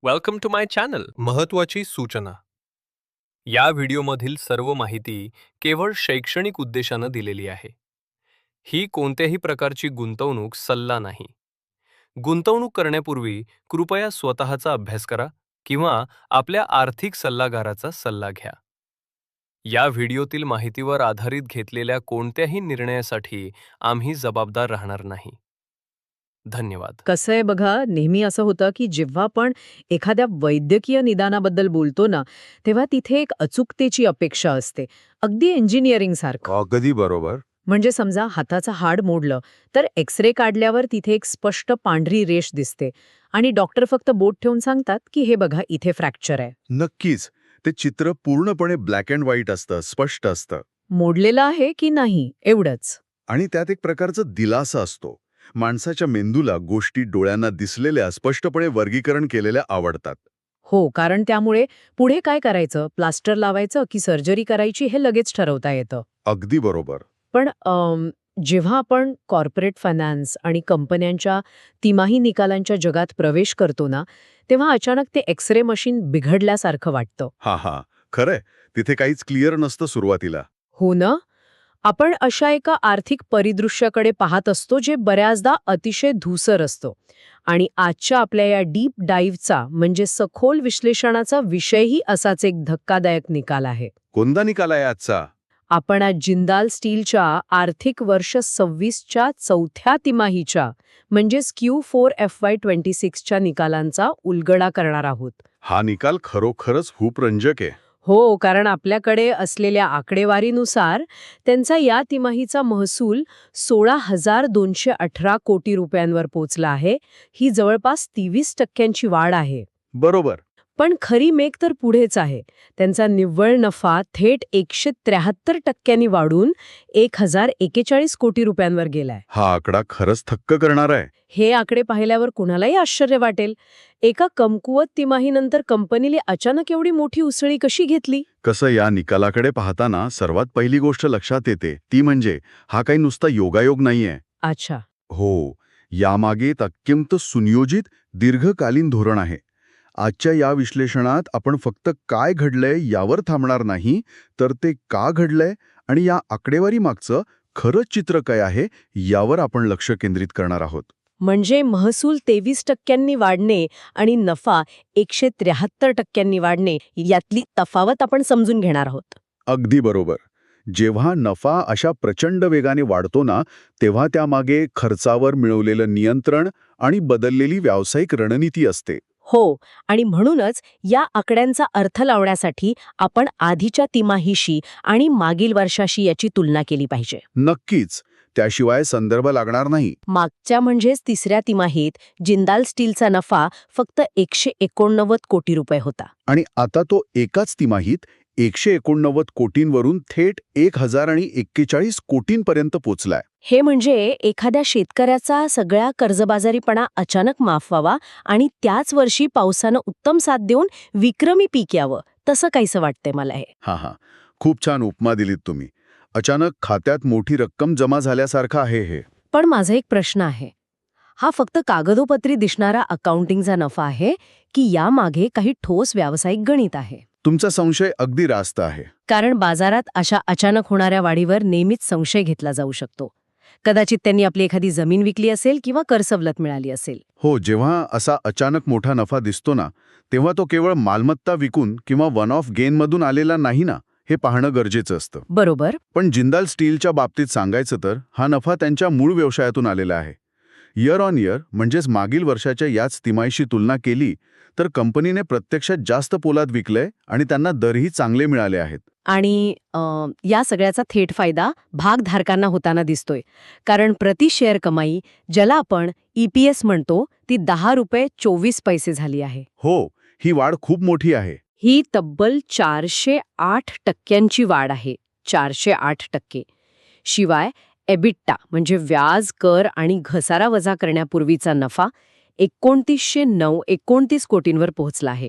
Welcome to my channel. महत्त्वाची सूचना. या व्हिडिओमधील सर्व माहिती केवळ शैक्षणिक उद्देशानं दिलेली आहे. ही कोणत्याही प्रकारची गुंतवणूक सल्ला नाही. गुंतवणूक करण्यापूर्वी कृपया स्वतःचा अभ्यास करा किंवा आपल्या आर्थिक सल्लागाराचा सल्ला घ्या. या व्हिडिओतील माहितीवर आधारित घेतलेल्या कोणत्याही निर्णयासाठी आम्ही जबाबदार राहणार नाही. धन्यवाद. कसं आहे बघा, नेहमी असं होतं की जेव्हा आपण एखाद्या वैद्यकीय निदानाबद्दल बोलतो ना, तेव्हा तिथे एक अचूकतेची अपेक्षा असते, अगदी इंजिनिअरिंग सारखं. अगदी बरोबर. म्हणजे समजा हाताचं हाड मोडलं तर एक्स-रे काढल्यावर तिथे एक स्पष्ट पांढरी रेष दिसते आणि डॉक्टर फक्त बोट ठेवून सांगतात की हे बघा इथे फ्रॅक्चर आहे. नक्कीच. ते चित्र पूर्णपणे ब्लॅक अँड व्हाईट असतं, स्पष्ट असतं. मोडलेलं आहे की नाही एवढंच. आणि त्यात एक प्रकारचं दिलासा असतो. माणसाच्या मेंदूला गोष्टी डोळ्यांना दिसलेल्या स्पष्टपणे वर्गीकरण केलेल्या आवडतात. हो, कारण त्यामुळे पुढे काय करायचं, प्लास्टर लावायचं की सर्जरी करायची हे लगेच ठरवता येतं. अगदी बरोबर. पण जेव्हा आपण कॉर्पोरेट फायनान्स आणि कंपन्यांच्या तिमाही निकालांच्या जगात प्रवेश करतो ना, तेव्हा अचानक ते एक्स-रे मशीन बिघडल्यासारखं वाटतं. हा, खरंय. तिथे काहीच क्लिअर नसतं सुरुवातीला. हो ना? आपण अशा एका आर्थिक परिदृश्याकडे पाहत असतो जे बऱ्याचदा अतिशय धूसर असतो. आणि आजच्या आपल्या या डीप डाईव्हचा म्हणजे सखोल विश्लेषणाचा विषयही असाच एक धक्कादायक निकाल आहे. कोणता निकाल आहे आजचा? आपण आज जिंदाल स्टीलच्या आर्थिक वर्ष 26च्या चौथ्या तिमाहीच्या म्हणजेच Q4 FY26च्या निकालांचा उलगडा करणार आहोत. हा निकाल खरोखरच खूप रंजक आहे. हो, कारण आपल्याकडे असलेल्या आकडेवारीनुसार त्यांचा या तिमाहीचा महसूल 16,218 कोटी रुपयांवर पोचला आहे. ही जवळपास 23% वाढ आहे. बरोबर. पण खरी मेघ तर पुढेच आहे. त्यांचा निव्वळ नफा थेट 173% वाढून 1,041 कोटी रुपयांवर गेलाय. हा आकडा खरंच थक्क करणारा आहे. हे आकडे पाहिल्यावर कुणालाही आश्चर्य वाटेल. एका कमकुवत तिमाहीनंतर कंपनीने अचानक एवढी मोठी उसळी कशी घेतली? कसं या निकालाकडे पाहताना सर्वात पहिली गोष्ट लक्षात येते ती म्हणजे हा काही नुसता योगायोग नाहीये. अच्छा. हो, यामागे एक अत्यंत सुनियोजित दीर्घकालीन धोरण आहे. आजच्या या विश्लेषणात आपण फक्त काय घडलंय यावर थांबणार नाही, तर ते का घडलंय आणि या आकडेवारीमागचं खरंच चित्र काय आहे यावर आपण लक्ष केंद्रित करणार आहोत. म्हणजे महसूल 23% वाढणे आणि नफा 173% वाढणे यातली तफावत आपण समजून घेणार आहोत. अगदी बरोबर. जेव्हा नफा अशा प्रचंड वेगाने वाढतो ना, तेव्हा त्यामागे खर्चावर मिळवलेलं नियंत्रण आणि बदललेली व्यावसायिक रणनीती असते. हो, आणि म्हणूनच या आकड्यांचा अर्थ लावण्यासाठी आपण आधीच्या तिमाहीशी आणि मागील वर्षाशी याची तुलना केली पाहिजे. नक्कीच. त्याशिवाय संदर्भ लागणार नाही. मागच्या म्हणजेच तिसऱ्या तिमाहीत जिंदाल स्टीलचा नफा फक्त 189 कोटी रुपये होता. आणि आता तो एकाच तिमाहीत 189 कोटींवरून थेट 1,041 कोटींपर्यंत पोचलाय. हे म्हणजे एखाद्या शेतकऱ्याचा सगळा कर्जबाजारीपणा अचानक माफ व्हावा आणि त्याच वर्षी पावसानं उत्तम साथ देऊन विक्रमी पीक यावं, तसं काहीसं वाटतंय मला हे. हा, खूप छान उपमा दिलीत तुम्ही. अचानक खात्यात मोठी रक्कम जमा झाल्यासारखं आहे हे. पण माझा एक प्रश्न आहे, हा फक्त कागदोपत्री दिसणारा अकाउंटिंगचा नफा आहे की यामागे काही ठोस व्यावसायिक गणित आहे? तुमचा संशय अगदी रास्त आहे. कारण बाजारात अशा अचानक होणाऱ्या वाढीवर नेहमीच संशय घेतला जाऊ शकतो. कदाचित त्यांनी आपली एखादी जमीन विकली असेल किंवा करसवलत मिळाली असेल. हो, जेव्हा असा अचानक मोठा नफा दिसतो ना, तेव्हा तो केवळ मालमत्ता विकून किंवा वन ऑफ गेनमधून आलेला नाही ना, हे पाहणं गरजेचं असतं. बरोबर. पण जिंदाल स्टीलच्या बाबतीत सांगायचं तर हा नफा त्यांच्या मूळ व्यवसायातून आलेला आहे. इयर ऑन इयर म्हणजेच मागील वर्षाच्या याच तिमाहीशी तुलना केली तर कंपनीने प्रत्यक्षात जास्त पोलाद विकलंय आणि त्यांना दरही चांगले मिळाले आहेत. आणि या सगळ्याचा थेट फायदा भागधारकांना होताना दिसतोय. कारण प्रति शेअर कमाई, ज्याला आपण EPS म्हणतो, ती 10 रुपये 24 पैसे झाली आहे. हो, ही वाढ खूप मोठी आहे. ही तब्बल 408% वाढ आहे. 408%. शिवाय एबिट्टा म्हणजे व्याज, कर आणि घसारा वजा करण्यापूर्वीचा नफा 2,929 कोटींवर पोहोचला आहे.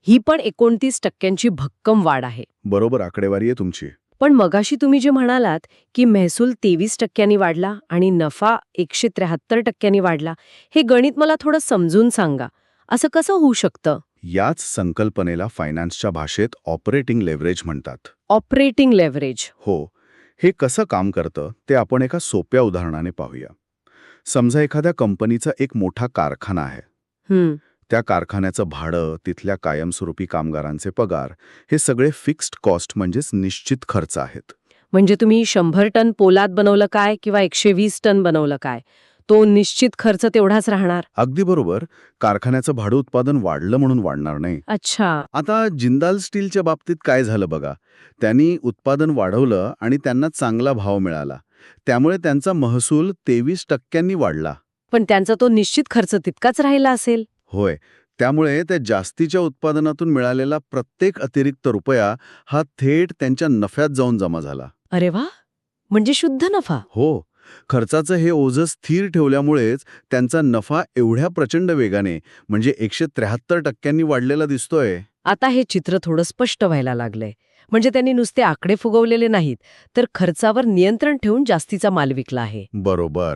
ही पण 29% भक्कम वाढ आहे. बरोबर आकडेवारी आहे तुमची. पण मगाशी तुम्ही जे म्हणालात की महसूल 23% वाढला आणि नफा 173% वाढला, हे गणित मला थोडं समजून सांगा. असं कसं होऊ शकतं? याच संकल्पनेला फायनान्सच्या भाषेत ऑपरेटिंग लेव्हरेज म्हणतात. Operating leverage. हो, हे कसं काम करतं ते आपण एका सोप्या उदाहरणाने पाहूया. समजा एखाद्या कंपनीचा एक मोठा कारखाना आहे. त्या कारखान्याचं भाडं, तिथल्या कायमस्वरूपी कामगारांचे पगार, हे सगळे फिक्स्ड कॉस्ट म्हणजेच निश्चित खर्च आहेत. म्हणजे तुम्ही 100 टन पोलाद बनवलं काय किंवा 120 टन बनवलं काय, तो निश्चित खर्च तेवढाच राहणार. अगदी बरोबर. कारखान्याचं भाडं उत्पादन वाढलं म्हणून वाढणार नाही. अच्छा. आता जिंदाल स्टीलच्या बाबतीत काय झालं बघा. त्यांनी उत्पादन वाढवलं आणि त्यांना चांगला भाव मिळाला. त्यामुळे त्यांचा महसूल 23% वाढला. पण त्यांचा तो निश्चित खर्च तितकाच राहिला असेल. होय. त्यामुळे त्या जास्तीच्या उत्पादनातून मिळालेला प्रत्येक अतिरिक्त रुपया हा थेट त्यांच्या नफ्यात जाऊन जमा झाला. अरे वा, म्हणजे शुद्ध नफा. हो, खर्चाचं हे ओझं स्थिर ठेवल्यामुळेच त्यांचा नफा एवढ्या प्रचंड वेगाने म्हणजे 173% वाढलेला दिसतोय. आता हे चित्र थोडं स्पष्ट व्हायला लागलंय. म्हणजे त्यांनी नुसते आकडे फुगवलेले नाहीत, तर खर्चावर नियंत्रण ठेवून जास्तीचा माल विकला आहे. बरोबर.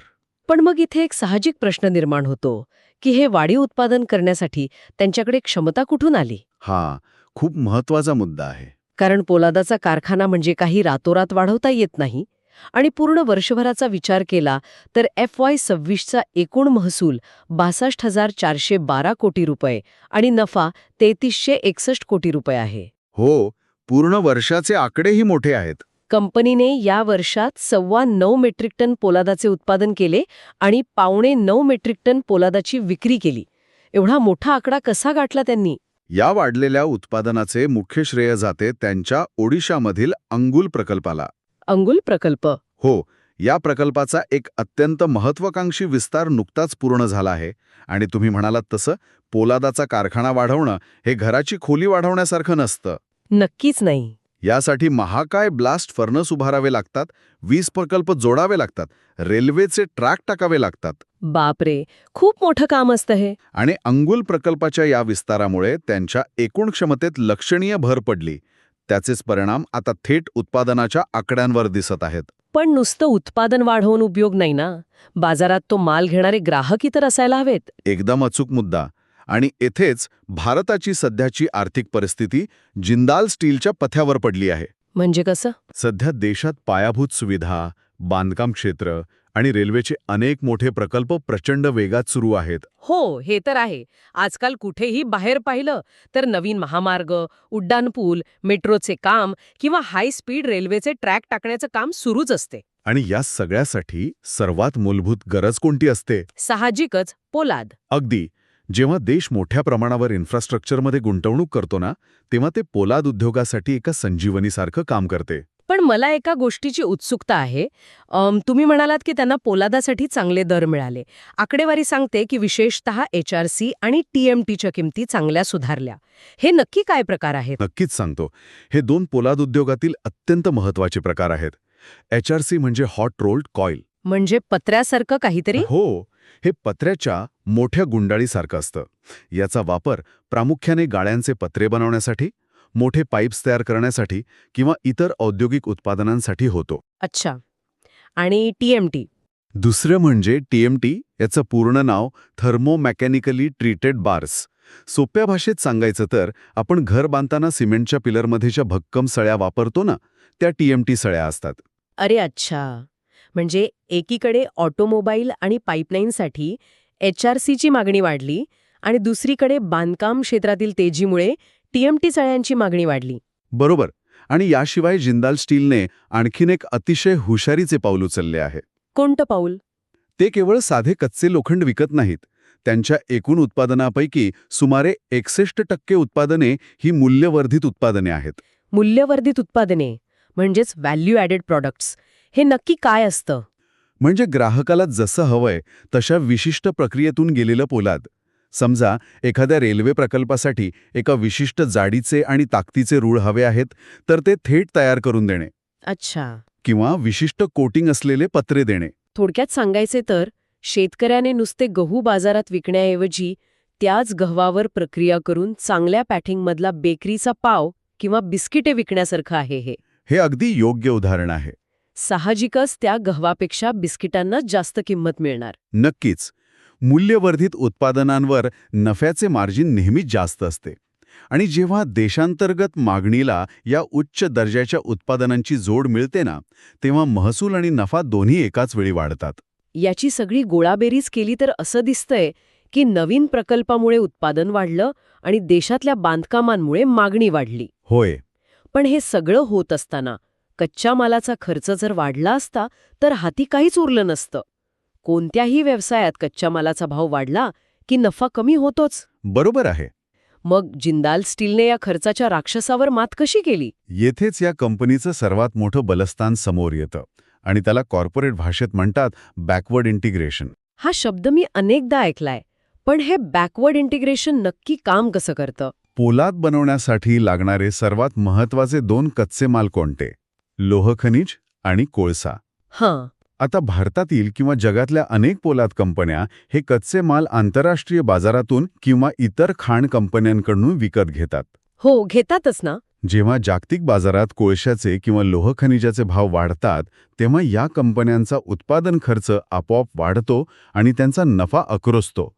पण मग इथे एक साहजिक प्रश्न निर्माण होतो की हे वाढीव उत्पादन करण्यासाठी त्यांच्याकडे क्षमता कुठून आली. हा खूप महत्वाचा मुद्दा आहे. कारण पोलादाचा कारखाना म्हणजे काही रातोरात वाढवता येत नाही. आणि पूर्ण वर्षभराचा विचार केला तर FY 26चा एकूण महसूल 62,412 कोटी रुपये आणि नफा 3361 कोटी रुपये आहे. हो, पूर्ण वर्षाचे आकडेही मोठे आहेत. कंपनीने या वर्षात 9.25 मेट्रिक टन पोलादाचे उत्पादन केले आणि 8.25 मेट्रिक टन पोलादाची विक्री केली. एवढा मोठा आकडा कसा गाठला त्यांनी? या वाढलेल्या उत्पादनाचे मुख्य श्रेय जाते त्यांच्या ओडिशामधील अंगुल प्रकल्पाला. अंगुल प्रकल्प. हो, या प्रकल्पाचा एक अत्यंत महत्वाकांक्षी विस्तार नुकताच पूर्ण झाला आहे. आणि तुम्ही म्हणालात तसं पोलादाचा कारखाना वाढवणं हे घराची खोली वाढवण्यासारखं नसतं. नक्कीच नाही. यासाठी महाकाय ब्लास्ट फर्नस उभारावे लागतात, 20 प्रकल्प जोडावे लागतात, रेल्वेचे ट्रॅक टाकावे लागतात. बापरे, खूप मोठं काम असतं हे. आणि अंगुल प्रकल्पाच्या या विस्तारामुळे त्यांच्या एकूण क्षमतेत लक्षणीय भर पडली. त्याचेच परिणाम आता थेट उत्पादनाच्या आकड्यांवर दिसत आहेत. पण नुसतं उत्पादन वाढवून उपयोग नाही ना. बाजारात तो माल घेणारे ग्राहकही तर असायला हवेत. एकदम अचूक मुद्दा. आणि येथेच भारताची सध्याची आर्थिक परिस्थिती जिंदाल स्टीलच्या पथ्यावर पडली आहे. म्हणजे कसं? सध्या देशात पायाभूत सुविधा, बांधकाम क्षेत्र आणि रेल्वेचे अनेक मोठे प्रकल्प प्रचंड वेगात सुरू आहेत. हो, हे तर आहे. आजकाल कुठेही बाहेर पाहिलं तर नवीन महामार्ग, उड्डाणपूल, मेट्रोचे काम किंवा हाय स्पीड रेल्वेचे ट्रॅक टाकण्याचं काम सुरूच असते. आणि या सगळ्यासाठी सर्वात मूलभूत गरज कोणती असते? साहजिकच पोलाद. अगदी. जेव्हा देश मोठ्या प्रमाणावर इन्फ्रास्ट्रक्चरमध्ये गुंतवणूक करतो ना, तेव्हा ते पोलाद उद्योगासाठी एका संजीवनीसारखं काम करते. पण मला एका गोष्टीची उत्सुकता आहे. तुम्ही म्हणालात की त्यांना पोलादासाठी चांगले दर मिळाले. आकडेवारी सांगते की विशेषतः HRC आणि TMTच्या किमती चांगल्या सुधारल्या. हे नक्की काय प्रकार आहेत? नक्कीच सांगतो. हे दोन पोलाद उद्योगातील अत्यंत महत्वाचे प्रकार आहेत. HRC म्हणजे हॉट रोल्ड कॉईल. म्हणजे पत्र्यासारखं काहीतरी? हो, हे पत्र्याच्या मोठ्या गुंडाळीसारखं असतं. याचा वापर प्रामुख्याने गाड्यांचे पत्रे बनवण्यासाठी, मोठे पाईप्स तयार करण्यासाठी किंवा इतर औद्योगिक उत्पादनांसाठी होतो. अच्छा. आणि TMT? दुसरं म्हणजे TMT, याचं पूर्ण नाव थर्मोमॅकॅनिकली ट्रीटेड बार्स. सोप्या भाषेत सांगायचं तर आपण घर बांधताना सिमेंटच्या पिलरमध्ये ज्या भक्कम सळ्या वापरतो ना, त्या TMT सळ्या असतात. अरे अच्छा. म्हणजे एकीकडे ऑटोमोबाईल आणि पाईपलाईनसाठी HRCची मागणी वाढली आणि दुसरीकडे बांधकाम क्षेत्रातील तेजीमुळे TMT सळ्यांची मागणी वाढली. बरोबर. आणि याशिवाय जिंदाल स्टीलने आणखीन एक अतिशय हुशारीचे पाऊल उचलले आहे. कोणतं पाऊल? ते केवळ साधे कच्चे लोखंड विकत नाहीत. त्यांच्या एकूण उत्पादनापैकी सुमारे 61% उत्पादने ही मूल्यवर्धित उत्पादने आहेत. मूल्यवर्धित उत्पादने म्हणजेच व्हॅल्यू ॲडेड प्रॉडक्ट्स. हे नक्की काय असतं? म्हणजे ग्राहकाला जसं हवंय तशा विशिष्ट प्रक्रियेतून गेलेलं पोलाद. समजा एखाद्या रेल्वे प्रकल्पासाठी एका विशिष्ट जाडीचे आणि ताकदीचे रूळ हवे आहेत, तर ते थेट तयार करून देणे. अच्छा. किंवा विशिष्ट कोटिंग असलेले पत्रे देणे. थोडक्यात सांगायचे तर शेतकऱ्याने नुसते गहू बाजारात विकण्याऐवजी त्याच गव्हावर प्रक्रिया करून चांगल्या पॅकिंगमधला बेकरीचा पाव किंवा बिस्किटे विकण्यासारखं आहे हे. हे अगदी योग्य उदाहरण आहे. साहजिकच त्या गव्हापेक्षा बिस्किटांना जास्त किंमत मिळणार. नक्कीच. मूल्यवर्धित उत्पादनांवर नफ्याचे मार्जिन नेहमीच जास्त असते आणि जेव्हा देशांतर्गत मागणीला या उच्च दर्जाच्या उत्पादनांची जोड मिळते ना, तेव्हा महसूल आणि नफा दोन्ही एकाच वेळी वाढतात. याची सगळी गोळाबेरीज केली तर असं दिसतंय की नवीन प्रकल्पामुळे उत्पादन वाढलं आणि देशातल्या बांधकामांमुळे मागणी वाढली. होय. पण हे सगळं होत असताना कच्च्या मालाचा खर्च जर वाढला असता तर हाती काहीच उरलं नसतं. कोणत्याही व्यवसायात कच्च्या मालाचा भाव वाढला की नफा कमी होतोच. बरोबर आहे. मग जिंदाल स्टीलने या खर्चाच्या राक्षसावर मात कशी केली? येथेच या कंपनीचं सर्वात मोठं बलस्थान समोर येतं आणि त्याला कॉर्पोरेट भाषेत म्हणतात बॅकवर्ड इंटिग्रेशन. हा शब्द मी अनेकदा ऐकलाय, पण हे बॅकवर्ड इंटिग्रेशन नक्की काम कसं करतं? पोलाद बनवण्यासाठी लागणारे सर्वात महत्वाचे 2 कच्चे माल कोणते? लोह खनिज आणि कोळसा. हां. आता भारतातील किंवा जगातल्या अनेक पोलाद कंपन्या हे कच्चे माल आंतरराष्ट्रीय बाजारातून किंवा इतर खाण कंपन्यांकडून विकत घेतात. हो, घेतातच ना. जेव्हा जागतिक बाजारात कोळशाचे किंवा लोह खनिजाचे भाव वाढतात तेव्हा या कंपन्यांचा उत्पादन खर्च आपोआप वाढतो आणि त्यांचा नफा आक्रोशतो.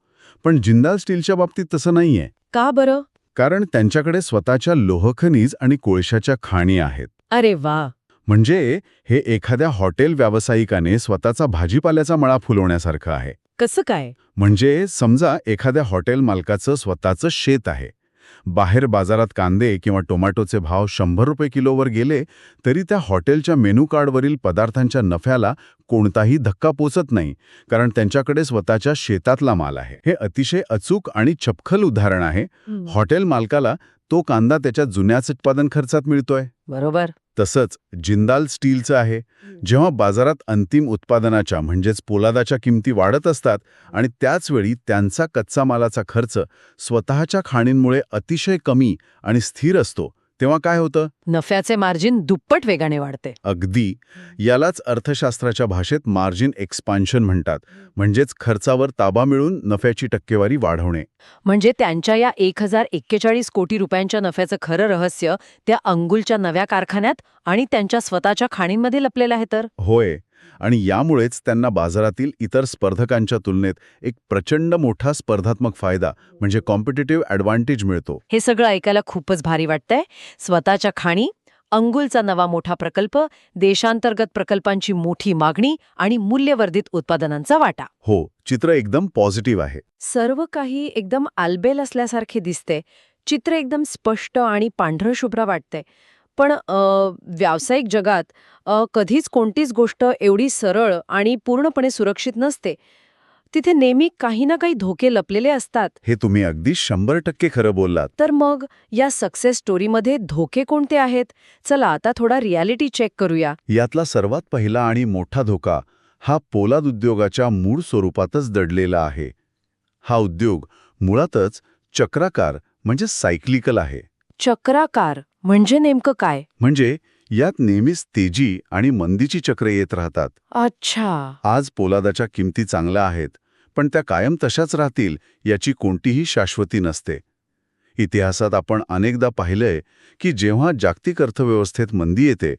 पण जिंदाल स्टीलच्या बाबतीत तसं नाहीये. का बरं? कारण त्यांच्याकडे स्वतःच्या लोह खनिज आणि कोळशाच्या खाणी आहेत. अरे वा. म्हणजे हे एखाद्या हॉटेल व्यावसायिकाने स्वतःचा भाजीपाल्याचा मळा फुलवण्यासारखं आहे. कसं काय? म्हणजे समजा एखाद्या हॉटेल मालकाचं स्वतःचं शेत आहे. बाहेर बाजारात कांदे किंवा टोमॅटोचे भाव 100 रुपये किलोवर गेले तरी त्या हॉटेलच्या मेनू कार्डवरील पदार्थांच्या नफ्याला कोणताही धक्का पोचत नाही, कारण त्यांच्याकडे स्वतःच्या शेतातला माल आहे. हे अतिशय अचूक आणि चपखल उदाहरण आहे. हॉटेल मालकाला तो कांदा त्याच्या जुन्याच उत्पादन खर्चात मिळतोय. बरोबर. तसंच जिंदाल स्टीलचं आहे. जेव्हा बाजारात अंतिम उत्पादनाच्या म्हणजेच पोलादाच्या किमती वाढत असतात आणि त्याचवेळी त्यांचा कच्चा मालाचा खर्च स्वतःच्या खाणींमुळे अतिशय कमी आणि स्थिर असतो, तेव्हा काय होतं? नफ्याचे मार्जिन दुप्पट वेगाने वाढते. अगदी. यालाच अर्थशास्त्राच्या भाषेत मार्जिन एक्सपान्शन म्हणतात. म्हणजेच खर्चावर ताबा मिळून नफ्याची टक्केवारी वाढवणे. म्हणजे त्यांच्या या 1041 कोटी रुपयांच्या नफ्याचं खरं रहस्य त्या अंगुलच्या नव्या कारखान्यात आणि त्यांच्या स्वतःच्या खाणींमध्ये लपलेलं आहे तर? होय. आणि यामुळेच त्यांना बाजारातील इतर स्पर्धकांच्या तुलनेत एक प्रचंड मोठा स्पर्धात्मक फायदा म्हणजे कॉम्पिटिटिव्ह ॲडव्हान्टेज मिळतो. हे सगळं ऐकायला खूपच भारी वाटतंय. स्वतःच्या खाणी, अंगुलचा नवा मोठा प्रकल्प, देशांतर्गत प्रकल्पांची मोठी मागणी आणि मूल्यवर्धित उत्पादनांचा वाटा. हो, चित्र एकदम पॉझिटिव्ह आहे. सर्व काही एकदम आलबेल असल्यासारखे दिसते. चित्र एकदम स्पष्ट आणि पांढरशुभ्र वाटते. पण व्यावसायिक जगात कधीच कोणतीच गोष्ट एवढी सरळ आणि पूर्णपणे सुरक्षित नसते. तिथे नेहमी काही ना काही धोके लपलेले असतात. हे तुम्ही अगदी 100% खरं बोललात. तर मग या सक्सेस स्टोरीमध्ये धोके कोणते आहेत? चला आता थोडा रियालिटी चेक करूया. यातला सर्वात पहिला आणि मोठा धोका हा पोलाद उद्योगाच्या मूळ स्वरूपातच दडलेला आहे. हा उद्योग मुळातच चक्राकार म्हणजे सायक्लिकल आहे. चक्राकार म्हणजे नेमकं काय? म्हणजे यात नेहमीच तेजी आणि मंदीची चक्र येत राहतात. अच्छा. आज पोलादाच्या किमती चांगल्या आहेत, पण त्या कायम तशाच राहतील याची कोणतीही शाश्वती नसते. इतिहासात आपण अनेकदा पाहिलंय की जेव्हा जागतिक अर्थव्यवस्थेत मंदी येते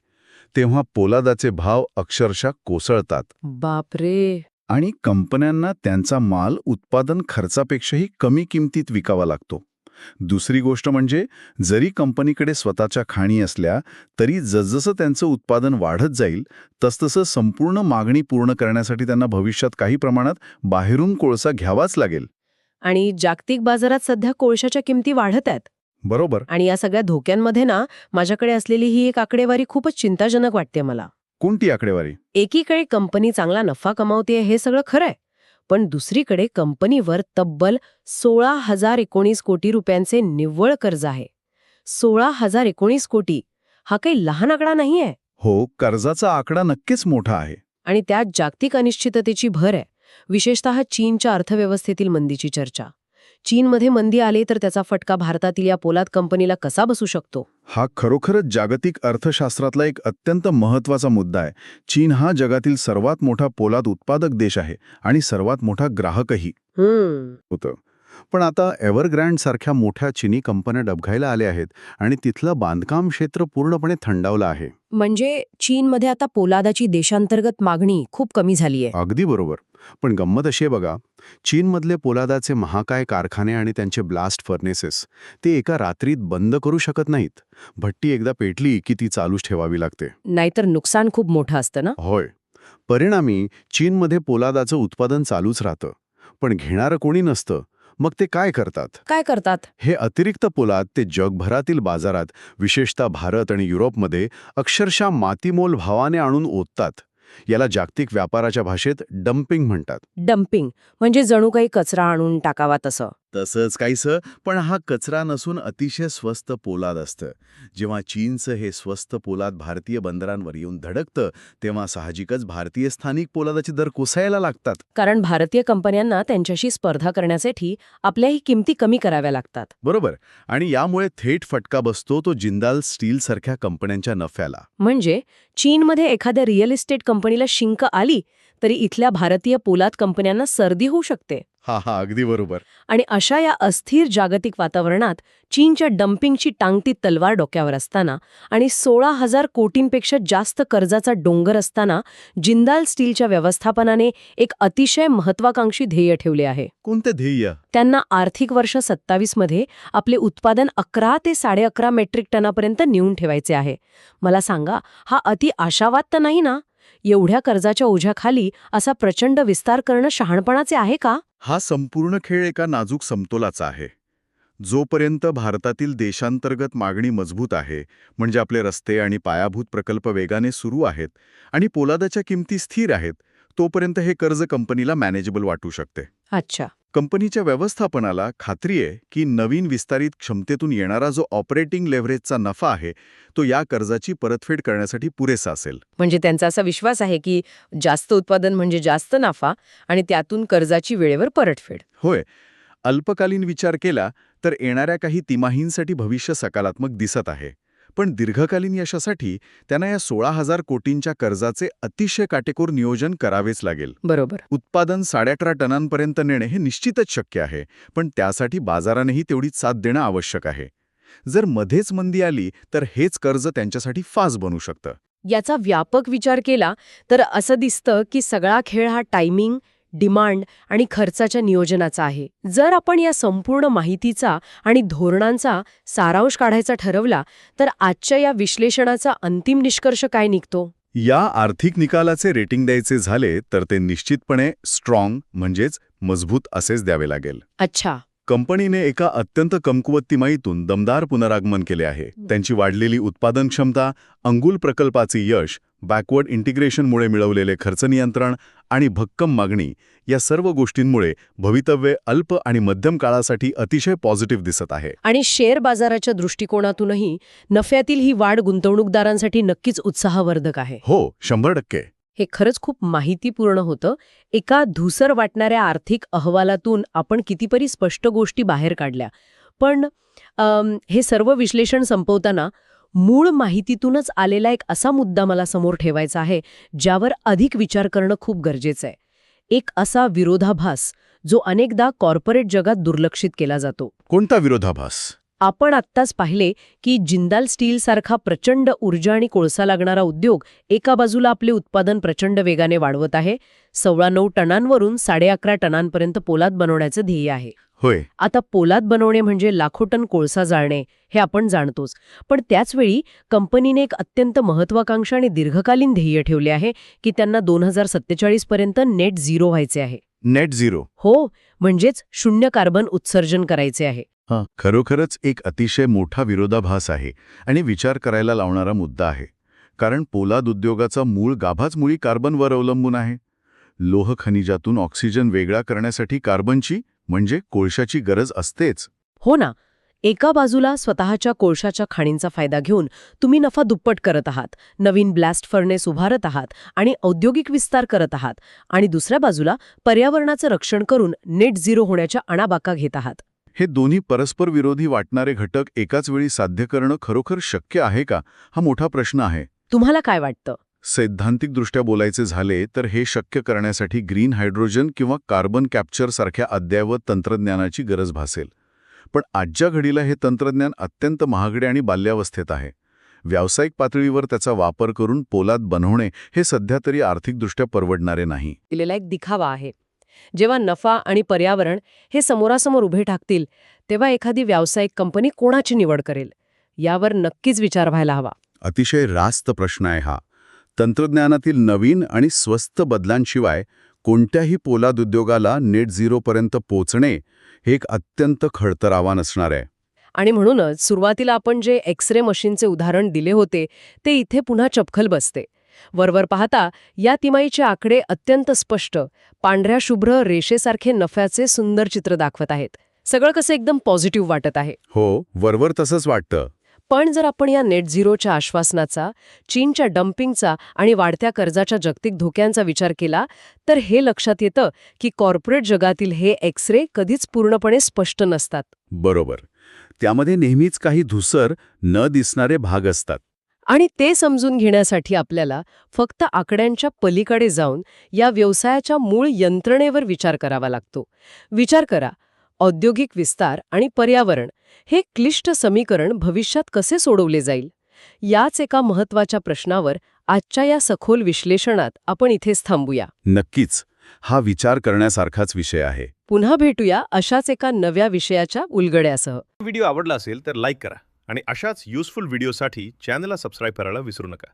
तेव्हा पोलादाचे भाव अक्षरशः कोसळतात. बापरे. आणि कंपन्यांना त्यांचा माल उत्पादन खर्चापेक्षाही कमी किमतीत विकावा लागतो. दुसरी गोष्ट म्हणजे जरी कंपनीकडे स्वतःच्या खाणी असल्या तरी जसजसं त्यांचं उत्पादन वाढत जाईल तसतसं संपूर्ण मागणी पूर्ण करण्यासाठी त्यांना भविष्यात काही प्रमाणात बाहेरून कोळसा घ्यावाच लागेल. आणि जागतिक बाजारात सध्या कोळशाच्या किमती वाढत आहेत. बरोबर. आणि या सगळ्या धोक्यांमध्ये ना माझ्याकडे असलेली ही एक आकडेवारी खूपच चिंताजनक वाटते मला. कोणती आकडेवारी? एकीकडे कंपनी चांगला नफा कमावते हे सगळं खरंय, पण दुसरीकडे कंपनीवर तब्बल 16,019 कोटी रुपयांचे निव्वळ कर्ज आहे. 16,019 कोटी हा काही लहान आकडा नाहीये. हो, कर्जाचा आकडा नक्कीच मोठा आहे. आणि त्यात जागतिक अनिश्चिततेची भर आहे. विशेषतः चीनच्या अर्थव्यवस्थेतील मंदीची चर्चा. चीनमध्ये मंदी आली तर त्याचा फटका भारतातील या पोलाद कंपनीला कसा बसू शकतो? हा खरोखरच जागतिक अर्थशास्त्रातला एक अत्यंत महत्त्वाचा मुद्दा आहे. चीन हा जगातील सर्वात मोठा पोलाद उत्पादक देश आहे आणि सर्वात मोठा ग्राहकही होतं. पण आता एव्हरग्रँड सारख्या मोठ्या चीनी कंपन्या डबघाईला आल्या आहेत आणि तिथलं बांधकाम क्षेत्र पूर्णपणे थंडावलं आहे. म्हणजे चीनमध्ये आता पोलादाची देशांतर्गत मागणी खूप कमी झाली आहे. अगदी बरोबर. पण गंमत अशी आहे बघा, चीनमधले पोलादाचे महाकाय कारखाने आणि त्यांचे ब्लास्ट फर्नेसेस ते एका रात्रीत बंद करू शकत नाहीत. भट्टी एकदा पेटली की ती चालूच ठेवावी लागते. नाहीतर नुकसान खूप मोठं असतं ना. होय. परिणामी चीनमध्ये पोलादाचं उत्पादन चालूच राहतं. पण घेणारं कोणी नसतं. मग ते काय करतात? काय करतात? हे अतिरिक्त पोलाद ते जगभरातील बाजारात, विशेषतः भारत आणि युरोपमध्ये अक्षरशः मातीमोल भावाने आणून ओततात. याला जागतिक व्यापाराच्या भाषेत डम्पिंग म्हणतात. डम्पिंग म्हणजे जणू काही कचरा आणून टाकावा तसं. तसंच काहीसं, पण हा कचरा नसून अतिशय स्वस्त पोलाद असतं. जेव्हा चीनचं हे स्वस्त पोलाद भारतीय बंदरांवर येऊन धडकतं, तेव्हा साहजिकच भारतीय स्थानिक पोलादाचे दर कोसळायला लागतात. कारण भारतीय कंपन्यांना त्यांच्याशी स्पर्धा करण्यासाठी आपल्याही किमती कमी कराव्या लागतात. बरोबर. आणि यामुळे थेट फटका बसतो तो जिंदाल स्टीलसारख्या कंपन्यांच्या नफ्याला. म्हणजे चीनमध्ये एखाद्या रिअल इस्टेट कंपनीला शिंक आली तरी इथल्या भारतीय पोलाद कंपन्यांना सर्दी होऊ शकते. हा अगदी बरोबर. आणि अशा या अस्थिर जागतिक वातावरणात चीनच्या डम्पिंगची टांगती तलवार डोक्यावर असताना आणि 16,000 कोटींपेक्षा जास्त कर्जाचा डोंगर असताना जिंदाल स्टीलच्या व्यवस्थापनाने एक अतिशय महत्वाकांक्षी ध्येय ठेवले आहे. कोणते ध्येय? त्यांना आर्थिक वर्ष 27 मध्ये आपले उत्पादन 11 ते 11.5 मेट्रिक टनापर्यंत नेऊन ठेवायचे आहे. मला सांगा, हा अति आशावाद तर नाही ना? एवढ्या कर्जाच्या ओझ्याखाली असा प्रचंड विस्तार करणं शहाणपणाचे आहे का? हा संपूर्ण खेळ एका नाजूक समतोलाचा आहे. जोपर्यंत भारतातील देशांतर्गत मागणी मजबूत आहे, म्हणजे आपले रस्ते आणि पायाभूत प्रकल्प वेगाने सुरू आहेत आणि पोलादाच्या किमती स्थिर आहेत, तोपर्यंत हे कर्ज कंपनीला मॅनेजेबल वाटू शकते. अच्छा. कंपनीच्या व्यवस्थापनाला खात्री आहे की नवीन विस्तारित क्षमतेतून येणारा जो ऑपरेटिंग लेव्हरेजचा नफा आहे, तो या कर्जाची परतफेड करण्यासाठी पुरेसा असेल. म्हणजे त्यांचा असा विश्वास आहे की जास्त उत्पादन म्हणजे जास्त नफा आणि त्यातून कर्जाची वेळेवर परतफेड. होय. अल्पकालीन विचार केला तर येणाऱ्या काही तिमाहींसाठी भविष्य सकारात्मक दिसत आहे. पण दीर्घकालीन यशासाठी त्यांना या 16,000 कोटींच्या कर्जाचे अतिशय काटेकोर नियोजन करावेच लागेल. बरोबर. उत्पादन 18.5 टनांपर्यंत नेणे हे निश्चितच शक्य आहे, पण त्यासाठी बाजारानेही तेवढीच साथ देणं आवश्यक आहे. जर मध्येच मंदी आली तर हेच कर्ज त्यांच्यासाठी फास बनू शकतं. याचा व्यापक विचार केला तर असं दिसतं की सगळा खेळ हा टायमिंग, डिमांड आणि खर्चाच्या नियोजनाचा आहे. जर आपण या संपूर्ण माहितीचा आणि धोरणांचा सारांश काढायचा ठरवला तर आजच्या या विश्लेषणाचा अंतिम निष्कर्ष काय निघतो? या आर्थिक निकालाचे रेटिंग द्यायचे झाले तर ते निश्चितपणे स्ट्रॉंग म्हणजेच मजबूत असेच द्यावे लागेल. अच्छा. कंपनीने एका अत्यंत कमकुवत तिमाहीतून दमदार पुनरागमन केले आहे. त्यांची वाढलेली उत्पादन क्षमता, अंगुल प्रकल्पाचे यश, बॅकवर्ड इंटिग्रेशनमुळे मिळवलेले खर्च नियंत्रण आणि भक्कम मागणी या सर्व गोष्टींमुळे भवितव्य अल्प आणि मध्यम काळासाठी अतिशय पॉझिटिव्ह दिसत आहे. आणि शेअर बाजाराच्या दृष्टिकोनातूनही नफ्यातील ही वाढ गुंतवणूकदारांसाठी नक्कीच उत्साहवर्धक आहे. हो, 100%. हे खरंच खूप माहितीपूर्ण होतं. एका धूसर वाटणाऱ्या आर्थिक अहवालातून आपण कितीतरी स्पष्ट गोष्टी बाहेर काढल्या. पण हे सर्व विश्लेषण संपवताना मूळ माहितीतूनच आलेला एक असा मुद्दा मला समोर ठेवायचा आहे, ज्यावर अधिक विचार करणं खूप गरजेचं आहे. एक असा विरोधाभास जो अनेकदा कॉर्पोरेट जगात दुर्लक्षित केला जातो. कोणता विरोधाभास? आपण आत्ताच पाहिले की जिंदाल स्टीलसारखा प्रचंड ऊर्जा आणि कोळसा लागणारा उद्योग एका बाजूला आपले उत्पादन प्रचंड वेगाने वाढवत आहे. 9.25 टनांवरून 11.5 टनांपर्यंत पोलाद बनवण्याचं ध्येय आहे. होय. आता पोलाद बनवणे म्हणजे लाखो टन कोळसा जाळणे हे आपण जाणतोच. पण त्याचवेळी कंपनीने एक अत्यंत महत्वाकांक्षी आणि दीर्घकालीन ध्येय ठेवले आहे की त्यांना 2047 पर्यंत नेट झिरो व्हायचे आहे. Net zero? हो, म्हणजेच शून्य कार्बन उत्सर्जन करायचे आहे. खरोखरच एक अतिशय मोठा विरोधाभास आहे आणि विचार करायला लावणारा मुद्दा आहे. कारण पोलाद उद्योगाचा मूळ गाभाच मुळी कार्बनवर अवलंबून आहे. लोह खनिजातून ऑक्सिजन वेगळा करण्यासाठी कार्बनची म्हणजे कोळशाची गरज असतेच. हो ना. एका बाजूला स्वतःच्या कोळशाच्या खाणींचा फायदा घेऊन तुम्ही नफा दुप्पट करत आहात, नवीन ब्लास्ट फर्नेस उभारत आहात आणि औद्योगिक विस्तार करत आहात, आणि दुसऱ्या बाजूला पर्यावरणाचं रक्षण करून नेट झिरो होण्याच्या अणाबाका घेत आहात. हे दोन्ही परस्पर विरोधी वाटणारे घटक एकाच वेळी साध्य करणं खरोखर शक्य आहे का, हा मोठा प्रश्न आहे. तुम्हाला काय वाटतं? सैद्धांतिकदृष्ट्या बोलायचे झाले तर हे शक्य करण्यासाठी ग्रीन हायड्रोजन किंवा कार्बन कॅप्चर सारख्या अद्ययावत तंत्रज्ञानाची गरज भासेल. पण आजच्या घडीला हे तंत्रज्ञान अत्यंत महागडे आणि बाल्यावस्थेत आहे. व्यावसायिक पातळीवर त्याचा वापर करून पोलाद बनवणे हे सध्या तरी आर्थिकदृष्ट्या परवडणारे नाही. दिलेला एक दिखावा आहे. जेव्हा नफा आणि पर्यावरण हे समोरासमोर उभे ठाकतील तेव्हा एखादी व्यावसायिक कंपनी कोणाची निवड करेल यावर नक्कीच विचार व्हायला हवा. अतिशय रास्त प्रश्न आहे हा. तंत्रज्ञानातील नवीन आणि स्वस्त बदलांशिवाय कोणत्याही पोलाद उद्योगाला नेट झिरोपर्यंत पोचणे हे एक अत्यंत खडतर आव्हान असणार आहे. आणि म्हणूनच सुरुवातीला आपण जे एक्स-रे मशीनचे उदाहरण दिले होते ते इथे पुन्हा चपखल बसते. वरवर पाहता या तिमाहीचे आकडे अत्यंत स्पष्ट, पांढऱ्या शुभ्र रेषेसारखे नफ्याचे सुंदर चित्र दाखवत आहेत. सगळं कसं एकदम पॉझिटिव्ह वाटत आहे. हो, वरवर तसंच वाटतं. पण जर आपण या नेट झिरोच्या आश्वासनाचा, चीनच्या डम्पिंगचा आणि वाढत्या कर्जाच्या जागतिक धोक्यांचा विचार केला तर हे लक्षात येतं की कॉर्पोरेट जगातील हे एक्स-रे कधीच पूर्णपणे स्पष्ट नसतात. बरोबर. त्यामध्ये नेहमीच काही धूसर, न दिसणारे भाग असतात. आणि ते समजून घेण्यासाठी आपल्याला फक्त आकड्यांच्या पलीकडे जाऊन या व्यवसायाच्या मूळ यंत्रणेवर विचार करावा लागतो. विचार करा, औद्योगिक विस्तार आणि पर्यावरण हे क्लिष्ट समीकरण भविष्यात कसे सोडवले जाईल? याच एका महत्त्वाच्या प्रश्नावर आजच्या या सखोल विश्लेषणात आपण इथेच थांबूया. नक्कीच. हा विचार करण्यासारखाच विषय आहे. पुन्हा भेटूया अशाच एका नव्या विषयाच्या उलगड्यासह. व्हिडिओ आवडला असेल तर लाईक करा आणि अशाच युजफुल व्हिडिओसाठी चॅनलला सबस्क्राईब करायला विसरू नका.